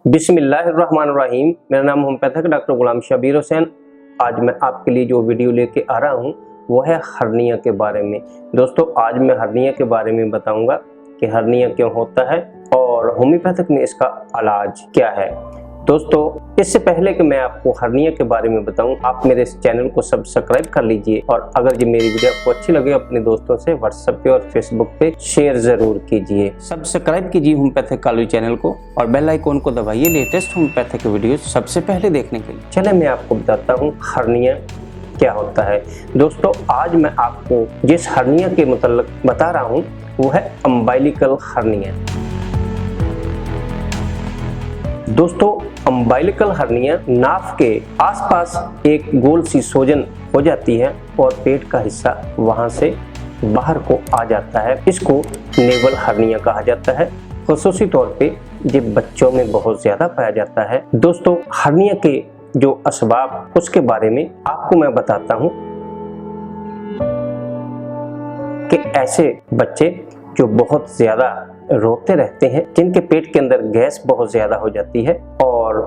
बिस्मिल्लाहिर्रहमानिर्रहीम। मेरा नाम होम्योपैथिक डॉक्टर गुलाम शबीर हुसैन। आज मैं आपके लिए जो वीडियो लेके आ रहा हूँ वो है हर्निया के बारे में। दोस्तों, आज मैं हर्निया के बारे में बताऊंगा कि हर्निया क्यों होता है और होम्योपैथिक में इसका इलाज क्या है। दोस्तों, इससे पहले कि मैं आपको हर्निया के बारे में बताऊं, आप मेरे इस चैनल को सब्सक्राइब कर लीजिए और अगर ये मेरी वीडियो आपको अच्छी लगे अपने दोस्तों से व्हाट्सएप पे और फेसबुक पे शेयर जरूर कीजिए। सब्सक्राइब कीजिए होम्योपैथिक कालू चैनल को और बेल आइकॉन को दबाइए लेटेस्ट होम्योपैथिक वीडियो सबसे पहले देखने के लिए। चले मैं आपको बताता हूँ हर्निया क्या होता है। दोस्तों, आज मैं आपको जिस हर्निया के मतलब बता रहा हूँ वो है अम्बाइलिकल हर्निया। दोस्तों, अम्बाइलिकल हर्निया नाफ के आसपास एक गोल सी सूजन हो जाती है और पेट का हिस्सा वहां से बाहर को आ जाता है। इसको नेवल हर्निया कहा जाता है। खुसूसी तौर पे ये बच्चों में बहुत ज्यादा पाया जाता है। दोस्तों, हर्निया के जो असबाब उसके बारे में आपको मैं बताता हूँ कि ऐसे बच्चे जो बहुत ज्यादा रोते रहते हैं, जिनके पेट के अंदर गैस बहुत ज्यादा हो जाती है और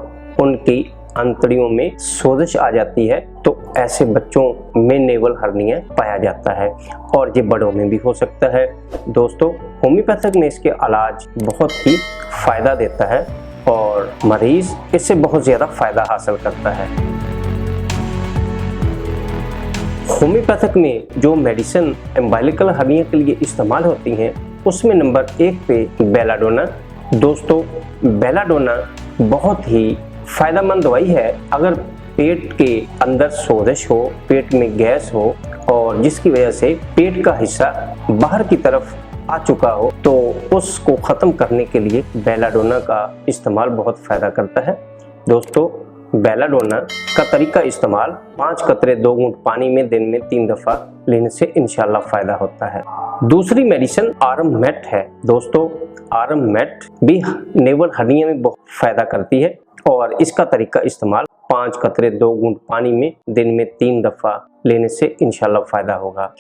उनकी आंतड़ियों में सोजिश आ जाती है, तो ऐसे बच्चों में नेवल हर्निया पाया जाता है और ये बड़ों में भी हो सकता है। दोस्तों, होम्योपैथिक में इसके इलाज बहुत ही फायदा देता है और मरीज इससे बहुत ज्यादा फायदा हासिल करता है। होम्योपैथिक में जो मेडिसिन अम्बाइलिकल हर्निया के लिए इस्तेमाल होती हैं उसमें नंबर 1 पे बेलाडोना। दोस्तों, बेलाडोना बहुत ही फायदेमंद दवाई है। अगर पेट के अंदर सोजिश हो, पेट में गैस हो और जिसकी वजह से पेट का हिस्सा बाहर की तरफ आ चुका हो, तो उसको खत्म करने के लिए बेलाडोना का इस्तेमाल बहुत फायदा करता है। दोस्तों, बेलाडोना का तरीका इस्तेमाल 5 कतरे 2 घूंट पानी में दिन में 3 दफा लेने से इंशाल्लाह फायदा होता है। दूसरी मेडिसिन आरम मेट है। दोस्तों, आरम मेट भी नेवल हर्निया में बहुत फायदा करती है और इसका तरीका इस्तेमाल 5 कतरे 2 घूंट पानी में दिन में 3 दफा लेने से इंशाल्लाह फायदा होगा।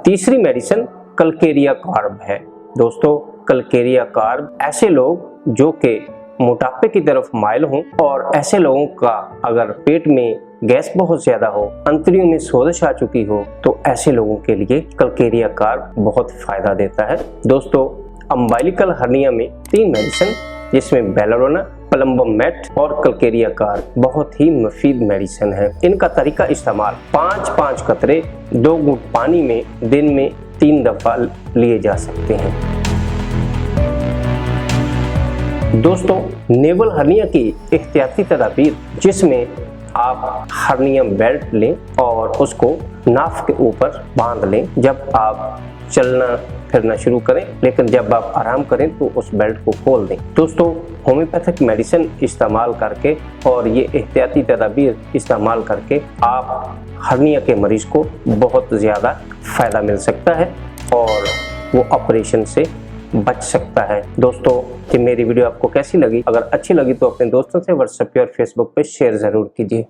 तीसरी मेडिसिन कलकेरिया कार्ब है। दोस्तों, कलकेरिया कार्ब ऐसे लोग जो के मोटापे की तरफ माइल हों और ऐसे लोगों का अगर पेट में गैस बहुत ज्यादा हो, अंतड़ियों में सोजिश आ चुकी हो, तो ऐसे लोगों के लिए कलकेरिया कार्ब बहुत फायदा देता है। दोस्तों, अम्बाइलिकल हर्निया में 3 मेडिसिन जिसमें बेलाडोना, प्लम्बम मेट और कलकेरिया कार्ब बहुत ही मुफीद मेडिसिन है। इनका तरीका इस्तेमाल 5-5 कतरे 2 घूंट पानी में दिन में 3 दफा लिए जा सकते हैं। दोस्तों, नेवल हर्निया की एहतियाती तदाबीर जिसमें आप हर्निया बेल्ट लें और उसको नाफ के ऊपर बांध लें जब आप चलना फिरना शुरू करें, लेकिन जब आप आराम करें तो उस बेल्ट को खोल दें। दोस्तों, होम्योपैथिक मेडिसिन इस्तेमाल करके और ये एहतियाती तदाबीर इस्तेमाल करके आप हर्निया के मरीज को बहुत ज़्यादा फ़ायदा मिल सकता है और वो ऑपरेशन से बच सकता है। दोस्तों, कि मेरी वीडियो आपको कैसी लगी? अगर अच्छी लगी तो अपने दोस्तों से व्हाट्सएप पे और फेसबुक पे शेयर ज़रूर कीजिए।